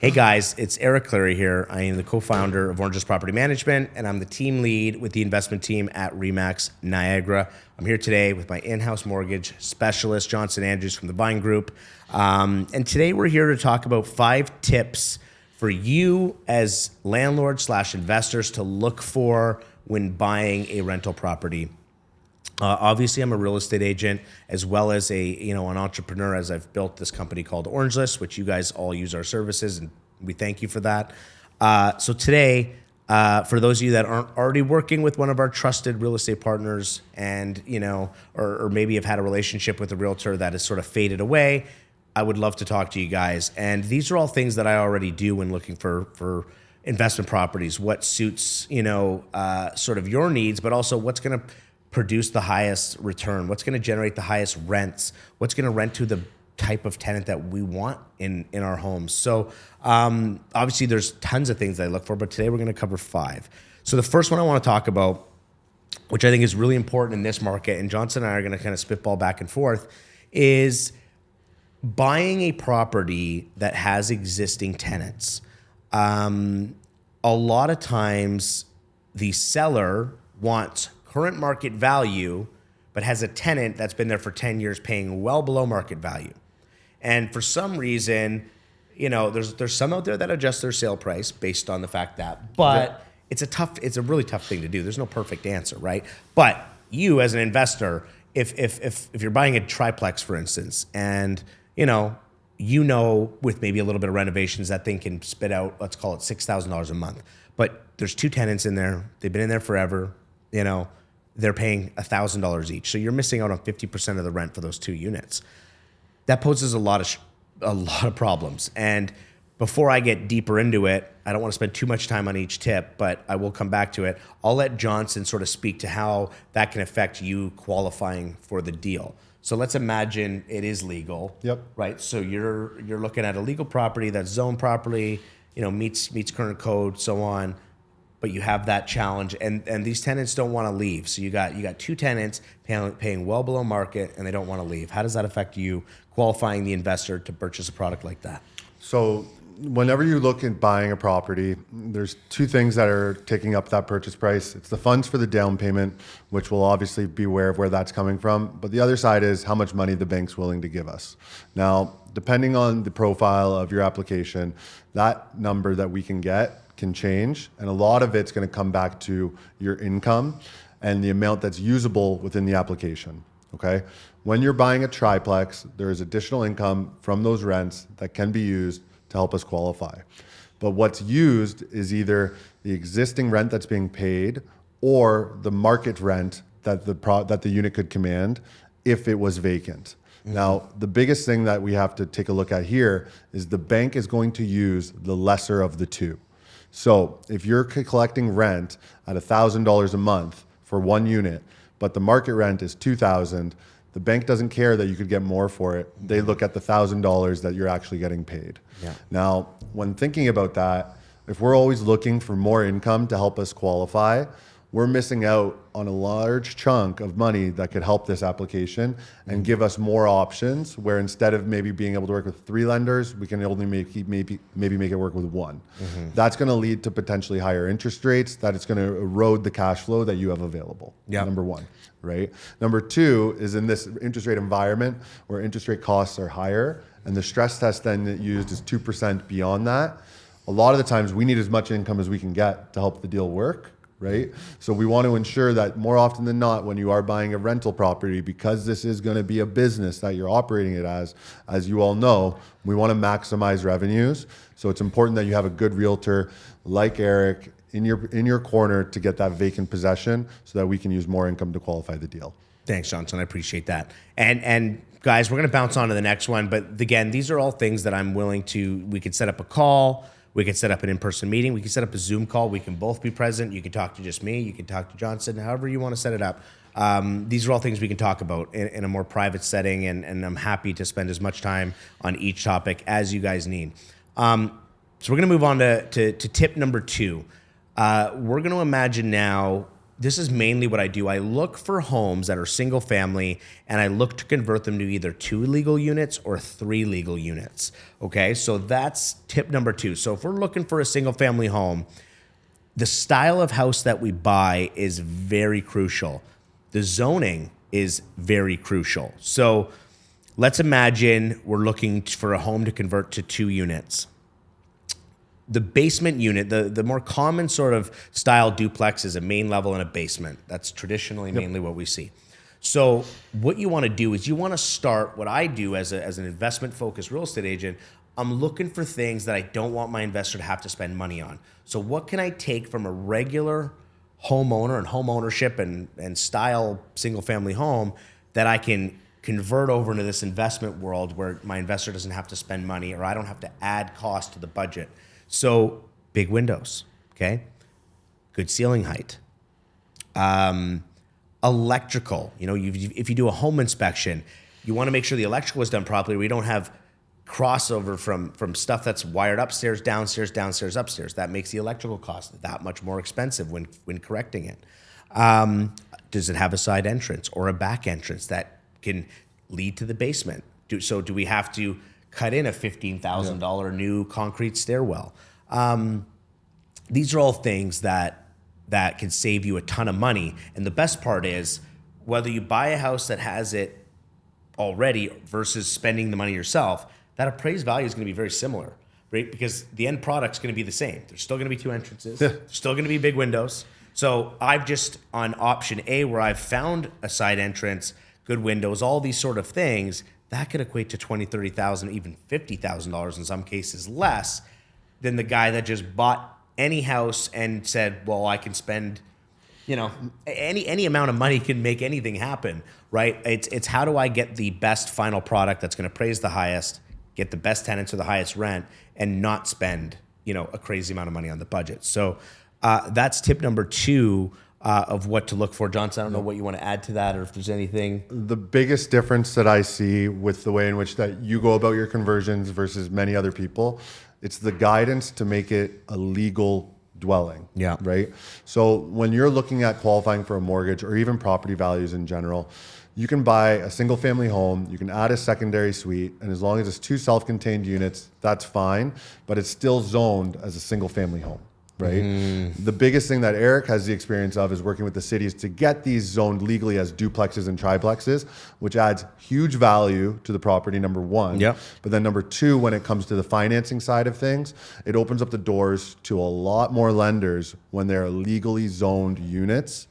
Hey guys, it's Eric Clary here. I am the co-founder of Orange's Property Management, and I'm the team lead with the investment team at Remax Niagara. I'm here today with my in-house mortgage specialist, Johnson Andrews from the Vine Group. And today we're here to talk about 5 tips for you as landlords/investors to look for when buying a rental property. Obviously, I'm a real estate agent as well as an entrepreneur, as I've built this company called Orange List, which you guys all use our services, and we thank you for that. So today, for those of you that aren't already working with one of our trusted real estate partners, and or maybe have had a relationship with a realtor that has sort of faded away, I would love to talk to you guys. And these are all things that I already do when looking for investment properties. What suits sort of your needs, but also what's going to produce the highest return, what's going to generate the highest rents, what's going to rent to the type of tenant that we want in our homes. So obviously there's tons of things that I look for, but today we're going to cover 5. So the first one I want to talk about, which I think is really important in this market, and Johnson and I are going to kind of spitball back and forth, is buying a property that has existing tenants. A lot of times the seller wants current market value, but has a tenant that's been there for 10 years paying well below market value. And for some reason, there's some out there that adjust their sale price based on the fact that, but it's a really tough thing to do. There's no perfect answer, right? But you as an investor, if you're buying a triplex, for instance, and with maybe a little bit of renovations, that thing can spit out, let's call it $6,000 a month. But there's 2 tenants in there. They've been in there forever. They're paying $1,000 each. So you're missing out on 50% of the rent for those 2 units. That poses a lot of problems. And before I get deeper into it, I don't want to spend too much time on each tip, but I will come back to it. I'll let Johnson sort of speak to how that can affect you qualifying for the deal. So let's imagine it is legal. Yep. Right. So you're looking at a legal property that's zoned properly, meets current code, so on. But you have that challenge, and these tenants don't want to leave. So you got 2 tenants paying well below market, and they don't want to leave. How does that affect you qualifying the investor to purchase a product like that? So whenever you look at buying a property, there's 2 things that are taking up that purchase price. It's the funds for the down payment, which we'll obviously be aware of where that's coming from. But the other side is how much money the bank's willing to give us. Now, depending on the profile of your application, that number that we can get can change, and a lot of it's going to come back to your income and the amount that's usable within the application. Okay, when you're buying a triplex, there is additional income from those rents that can be used to help us qualify. But what's used is either the existing rent that's being paid or the market rent that the unit could command if it was vacant. Mm-hmm. Now, the biggest thing that we have to take a look at here is the bank is going to use the lesser of the 2. So if you're collecting rent at $1,000 a month for 1 unit, but the market rent is $2,000, the bank doesn't care that you could get more for it. They look at the $1,000 that you're actually getting paid. Yeah. Now, when thinking about that, if we're always looking for more income to help us qualify, we're missing out on a large chunk of money that could help this application and give us more options, where instead of maybe being able to work with 3 lenders, we can only maybe make it work with 1. Mm-hmm. That's going to lead to potentially higher interest rates, that it's going to erode the cash flow that you have available. Yep. Number 1, right? Number 2 is in this interest rate environment where interest rate costs are higher and the stress test then that used is 2% beyond that. A lot of the times we need as much income as we can get to help the deal work. Right? So we want to ensure that more often than not, when you are buying a rental property, because this is going to be a business that you're operating it as you all know, we want to maximize revenues. So it's important that you have a good realtor like Eric in your corner to get that vacant possession so that we can use more income to qualify the deal. Thanks, Johnson. I appreciate that. And guys, we're going to bounce on to the next one. But again, these are all things that I'm willing to, we could set up a call. We can set up an in-person meeting. We can set up a Zoom call. We can both be present. You can talk to just me. You can talk to Johnson, however you want to set it up. These are all things we can talk about in a more private setting, and I'm happy to spend as much time on each topic as you guys need. So we're going to move on to tip number 2. We're going to imagine now this is mainly what I do. I look for homes that are single family and I look to convert them to either 2 legal units or 3 legal units. Okay, so that's tip number 2. So if we're looking for a single family home, the style of house that we buy is very crucial. The zoning is very crucial. So let's imagine we're looking for a home to convert to 2 units. The basement unit, the more common sort of style duplex is a main level and a basement. That's traditionally mainly what we see. So what you want to do is you want to start, what I do as an investment-focused real estate agent, I'm looking for things that I don't want my investor to have to spend money on. So what can I take from a regular homeowner and home ownership and style single-family home that I can convert over into this investment world where my investor doesn't have to spend money or I don't have to add cost to the budget. So big windows, okay? Good ceiling height. Electrical, if you do a home inspection, you want to make sure the electrical is done properly. We don't have crossover from stuff that's wired upstairs, downstairs, downstairs, upstairs. That makes the electrical cost that much more expensive when correcting it. Does it have a side entrance or a back entrance that can lead to the basement? Do we have to cut in a $15,000 new concrete stairwell? These are all things that can save you a ton of money. And the best part is whether you buy a house that has it already versus spending the money yourself, that appraised value is going to be very similar, right? Because the end product's going to be the same. There's still going to be 2 entrances. There's still going to be big windows. So I've just, on option A, where I've found a side entrance, good windows, all these sort of things, that could equate to $20,000, $30,000, even $50,000 in some cases less than the guy that just bought any house and said, well, I can spend, any amount of money can make anything happen, right? It's how do I get the best final product that's going to appraise the highest, get the best tenants or the highest rent, and not spend, a crazy amount of money on the budget. So that's tip number 2 of what to look for. Johnson, I don't know what you want to add to that or if there's anything. The biggest difference that I see with the way in which that you go about your conversions versus many other people, it's the guidance to make it a legal dwelling. Yeah. Right? So when you're looking at qualifying for a mortgage or even property values in general, you can buy a single family home, you can add a secondary suite, and as long as it's 2 self-contained units, that's fine, but it's still zoned as a single family home. Right. The biggest thing that Eric has the experience of is working with the cities to get these zoned legally as duplexes and triplexes, which adds huge value to the property, number 1. Yep. But then number 2, when it comes to the financing side of things, it opens up the doors to a lot more lenders when they're legally zoned units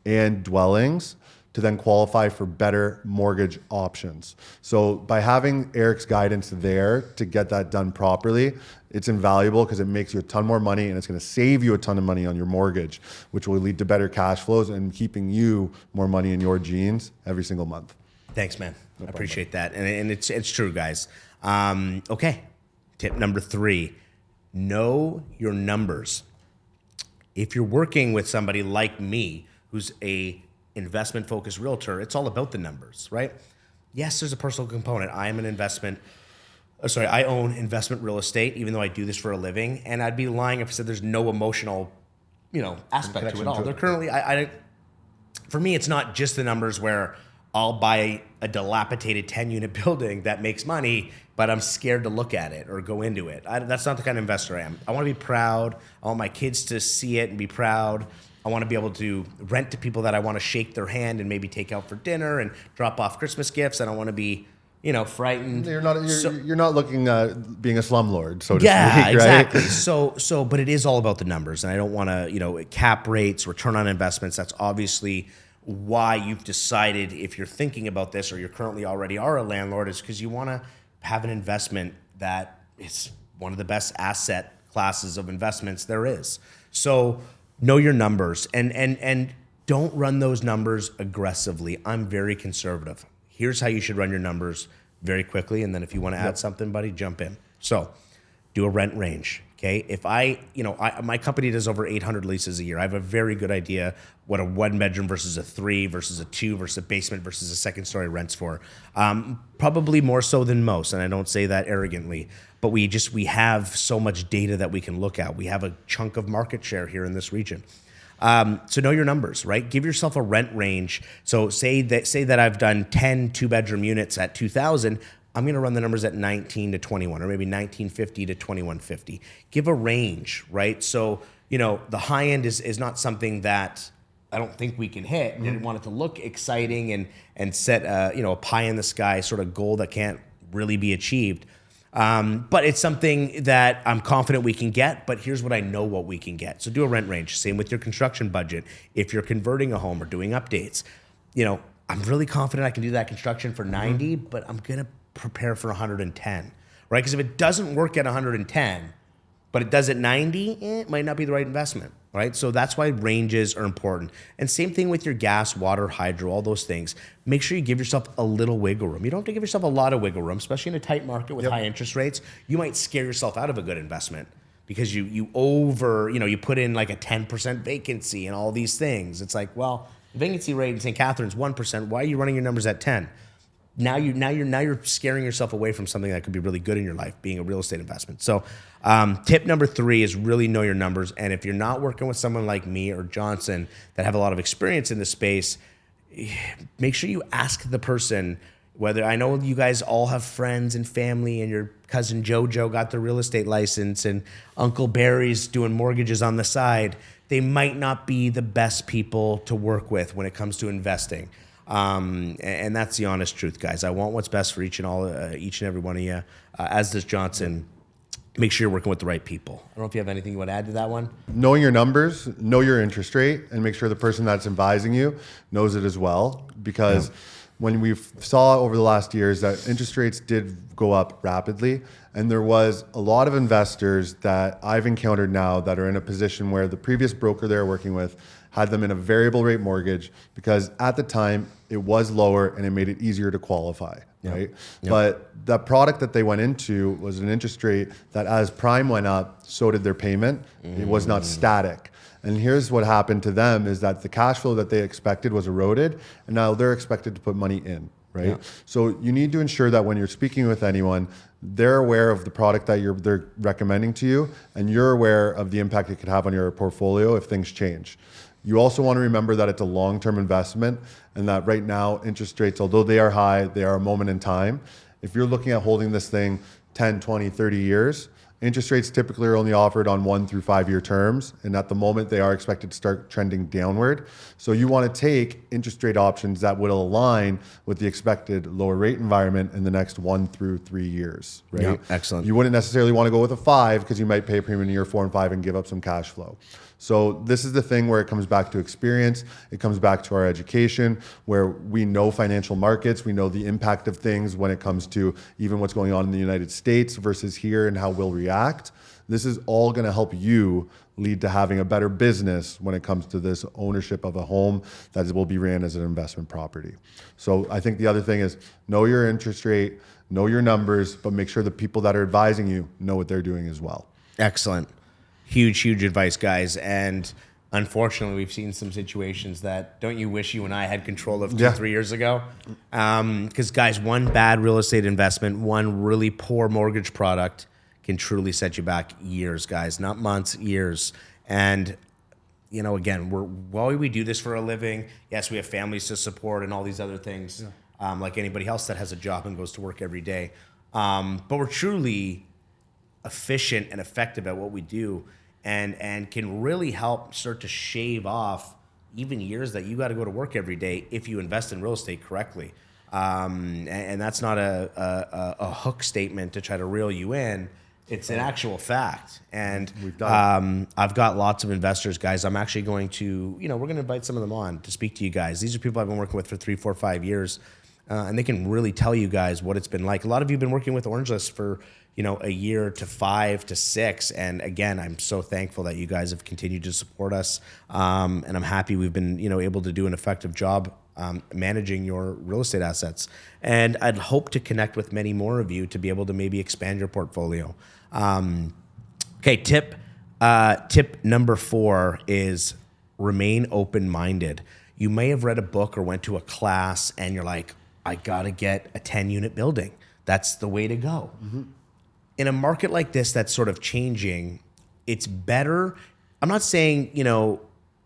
and dwellings to then qualify for better mortgage options. So by having Eric's guidance there to get that done properly, it's invaluable because it makes you a ton more money and it's going to save you a ton of money on your mortgage, which will lead to better cash flows and keeping you more money in your jeans every single month. Thanks, man. I appreciate that. And it's true, guys. Okay. Tip number 3, know your numbers. If you're working with somebody like me, who's a investment-focused realtor, it's all about the numbers, right? Yes, there's a personal component. I own investment real estate, even though I do this for a living. And I'd be lying if I said there's no emotional, aspect to it all. There currently, for me, it's not just the numbers where I'll buy a dilapidated 10-unit building that makes money, but I'm scared to look at it or go into it. That's not the kind of investor I am. I want to be proud. I want my kids to see it and be proud. I want to be able to rent to people that I want to shake their hand and maybe take out for dinner and drop off Christmas gifts. I don't want to be, frightened. You're not looking at being a slumlord, so to yeah, speak, right? exactly. So, but it is all about the numbers, and I don't want to, cap rates, return on investments. That's obviously why you've decided, if you're thinking about this or you're currently already are a landlord, is because you want to have an investment that is one of the best asset classes of investments there is. So know your numbers and don't run those numbers aggressively. I'm very conservative. Here's how you should run your numbers very quickly. And then if you want to add something, buddy, jump in. So do a rent range. Okay. If my company does over 800 leases a year. I have a very good idea what a 1-bedroom versus a 3 versus a 2 versus a basement versus a second story rents for. Probably more so than most. And I don't say that arrogantly, but we have so much data that we can look at. We have a chunk of market share here in this region. So know your numbers, right? Give yourself a rent range. So say that I've done 10 2-bedroom units at 2,000. I'm going to run the numbers at 19 to 21, or maybe 1950 to 2150. Give a range, right? So, the high end is not something that I don't think we can hit. I didn't want it to look exciting and set a pie in the sky sort of goal that can't really be achieved. But it's something that I'm confident we can get, but here's what I know what we can get. So do a rent range. Same with your construction budget. If you're converting a home or doing updates, I'm really confident I can do that construction for 90, but I'm going to prepare for 110, right? Because if it doesn't work at 110, but it does at 90, it might not be the right investment, right? So that's why ranges are important. And same thing with your gas, water, hydro, all those things. Make sure you give yourself a little wiggle room. You don't have to give yourself a lot of wiggle room, especially in a tight market with high interest rates. You might scare yourself out of a good investment because you put in like a 10% vacancy and all these things. It's like, well, the vacancy rate in St. Catharines 1%. Why are you running your numbers at 10? Now you're scaring yourself away from something that could be really good in your life, being a real estate investment. So tip number 3 is really know your numbers. And if you're not working with someone like me or Johnson that have a lot of experience in this space, make sure you ask the person whether, I know you guys all have friends and family, and your cousin Jojo got the real estate license and Uncle Barry's doing mortgages on the side. They might not be the best people to work with when it comes to investing. And that's the honest truth, guys. I want what's best for each and every one of you, as does Johnson. Make sure you're working with the right people. I don't know if you have anything you want to add to that one. Knowing your numbers, know your interest rate, and make sure the person that's advising you knows it as well. Because when we saw over the last years that interest rates did go up rapidly, and there was a lot of investors that I've encountered now that are in a position where the previous broker they're working with had them in a variable rate mortgage because at the time it was lower and it made it easier to qualify, right? Yep. But the product that they went into was an interest rate that as prime went up, so did their payment. It was not static. And here's what happened to them is that the cash flow that they expected was eroded, and now they're expected to put money in, right? Yeah. So you need to ensure that when you're speaking with anyone, they're aware of the product that they're recommending to you, and you're aware of the impact it could have on your portfolio if things change. You also want to remember that it's a long-term investment, and that right now interest rates, although they are high, they are a moment in time. If you're looking at holding this thing 10, 20, 30 years, interest rates typically are only offered on 1 through 5 year terms. And at the moment they are expected to start trending downward. So you want to take interest rate options that would align with the expected lower rate environment in the next 1 through 3 years, right? Yeah, excellent. You wouldn't necessarily want to go with a 5 because you might pay a premium in year 4 and 5 and give up some cash flow. So this is the thing where it comes back to experience. It comes back to our education, where we know financial markets. We know the impact of things when it comes to even what's going on in the United States versus here and how we'll react. This is all going to help you lead to having a better business when it comes to this ownership of a home that will be ran as an investment property. So I think the other thing is know your interest rate, know your numbers, but make sure the people that are advising you know what they're doing as well. Excellent. Huge advice, guys. And unfortunately, we've seen some situations that don't you wish you and I had control of 2-3 years ago? Because, guys, one bad real estate investment, one really poor mortgage product can truly set you back years, guys, not months, years. And, again, while we do this for a living, yes, we have families to support and all these other things, like anybody else that has a job and goes to work every day. But we're truly efficient and effective at what we do, and can really help start to shave off even years that you got to go to work every day if you invest in real estate correctly. And that's not a hook statement to try to reel you in. It's an actual fact. And I've got lots of investors, guys. I'm actually going to, we're going to invite some of them on to speak to you guys. These are people I've been working with for 3, 4, 5 years. And they can really tell you guys what it's been like. A lot of you have been working with Orange List for, a year to 5 to 6. And again, I'm so thankful that you guys have continued to support us. And I'm happy we've been, able to do an effective job managing your real estate assets. And I'd hope to connect with many more of you to be able to maybe expand your portfolio. Okay, tip number 4 is remain open-minded. You may have read a book or went to a class and you're like, I got to get a 10-unit building. That's the way to go. Mm-hmm. In a market like this that's sort of changing, it's better. I'm not saying,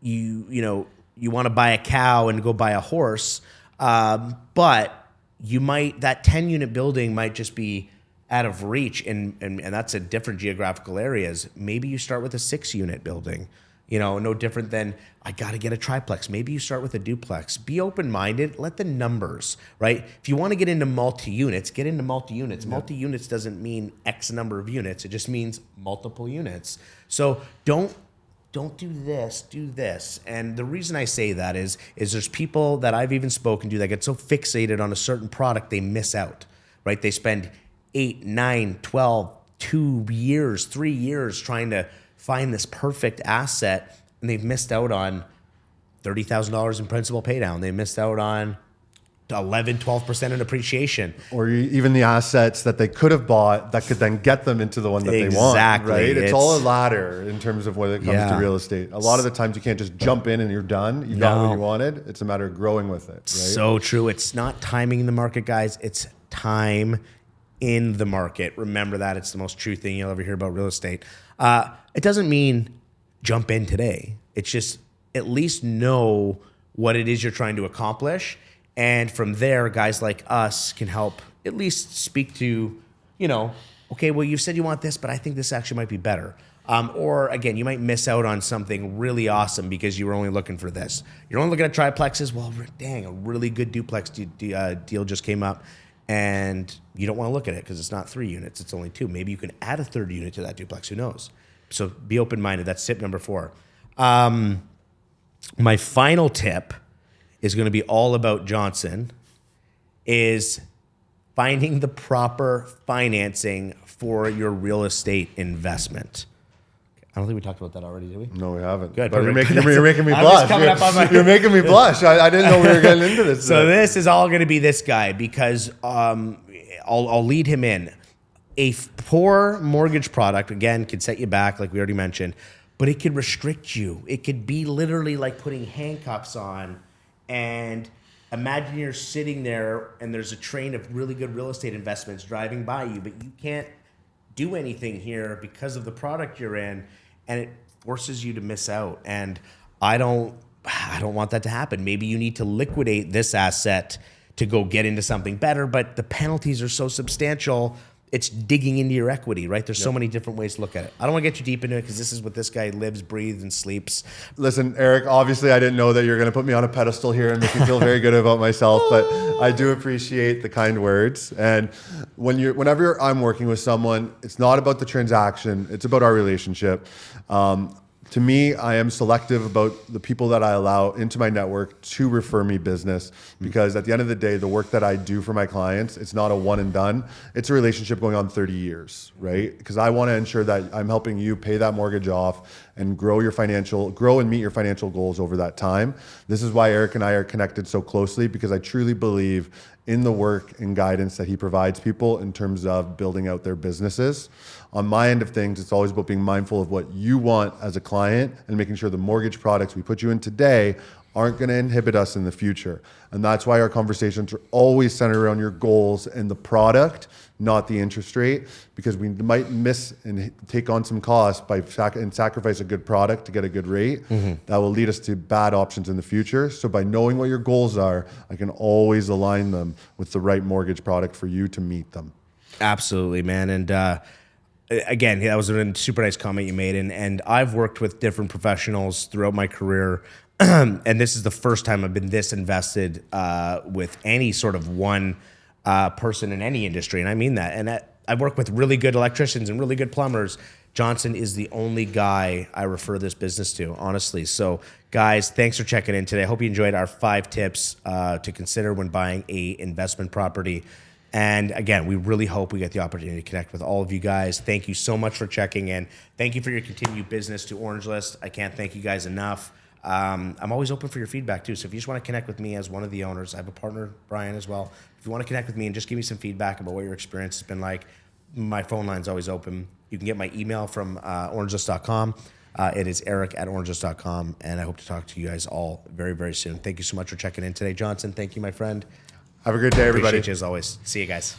you want to buy a cow and go buy a horse, but that 10 unit building might just be out of reach, and that's in different geographical areas. Maybe you start with a 6 unit building. No different than I got to get a triplex. Maybe you start with a duplex. Be open-minded. Let the numbers, right? If you want to get into multi-units, get into multi-units. Yep. Multi-units doesn't mean X number of units. It just means multiple units. So don't do this, do this. And the reason I say that is there's people that I've even spoken to that get so fixated on a certain product, they miss out, right? They spend 8, 9, 12, 2 years, 3 years trying to find this perfect asset, and they've missed out on $30,000 in principal pay down. They missed out on 11, 12% in appreciation. Or even the assets that they could have bought that could then get them into the one that they want. Exactly. Right? It's all a ladder in terms of when it comes to real estate. A lot of the times you can't just jump in and you're done. You got what you wanted. It's a matter of growing with it. Right? So true. It's not timing in the market, guys. It's time in the market. Remember that. It's the most true thing you'll ever hear about real estate. It doesn't mean jump in today. It's just at least know what it is you're trying to accomplish. And from there, guys like us can help at least speak to, okay, well, you said you want this, but I think this actually might be better. Or again, you might miss out on something really awesome because you were only looking for this. You're only looking at triplexes. Well, dang, a really good duplex deal just came up, and you don't want to look at it because it's not 3 units. It's only 2. Maybe you can add a third unit to that duplex. Who knows? So be open-minded. That's tip number 4. My final tip is going to be all about Johnson, is finding the proper financing for your real estate investment. I don't think we talked about that already, did we? No, we haven't. Good. But you're making me blush. You're making me blush. I didn't know we were getting into this. So this is all going to be this guy because I'll lead him in. A poor mortgage product, again, could set you back, like we already mentioned, but it could restrict you. It could be literally like putting handcuffs on, and imagine you're sitting there and there's a train of really good real estate investments driving by you, but you can't do anything here because of the product you're in, and it forces you to miss out. And I don't want that to happen. Maybe you need to liquidate this asset to go get into something better, but the penalties are so substantial. It's digging into your equity, right? There's so many different ways to look at it. I don't want to get you deep into it because this is what this guy lives, breathes, and sleeps. Listen, Eric, obviously I didn't know that you're going to put me on a pedestal here and make me feel very good about myself, but I do appreciate the kind words. And whenever I'm working with someone, it's not about the transaction, it's about our relationship. To me, I am selective about the people that I allow into my network to refer me business, because at the end of the day, the work that I do for my clients, it's not a one and done. It's a relationship going on 30 years, right? Because I want to ensure that I'm helping you pay that mortgage off and grow and meet your financial goals over that time. This is why Eric and I are connected so closely, because I truly believe in the work and guidance that he provides people in terms of building out their businesses. On my end of things, it's always about being mindful of what you want as a client and making sure the mortgage products we put you in today aren't going to inhibit us in the future. And that's why our conversations are always centered around your goals and the product, not the interest rate, because we might miss and take on some costs and sacrifice a good product to get a good rate. That will lead us to bad options in the future. So by knowing what your goals are, I can always align them with the right mortgage product for you to meet them. Absolutely, man. And again, that was a super nice comment you made. And I've worked with different professionals throughout my career. And this is the first time I've been this invested with any sort of one person in any industry. And I mean that. And I've worked with really good electricians and really good plumbers. Johnson is the only guy I refer this business to, honestly. So guys, thanks for checking in today. I hope you enjoyed our 5 tips to consider when buying a investment property. And again, we really hope we get the opportunity to connect with all of you guys. Thank you so much for checking in. Thank you for your continued business to Orange List. I can't thank you guys enough. I'm always open for your feedback too. So if you just want to connect with me as one of the owners, I have a partner, Brian, as well. If you want to connect with me and just give me some feedback about what your experience has been like, my phone line's always open. You can get my email from orangelist.com. It is eric@orangelist.com. And I hope to talk to you guys all very, very soon. Thank you so much for checking in today. Johnson, thank you, my friend. Have a good day, everybody. Appreciate you as always. See you guys.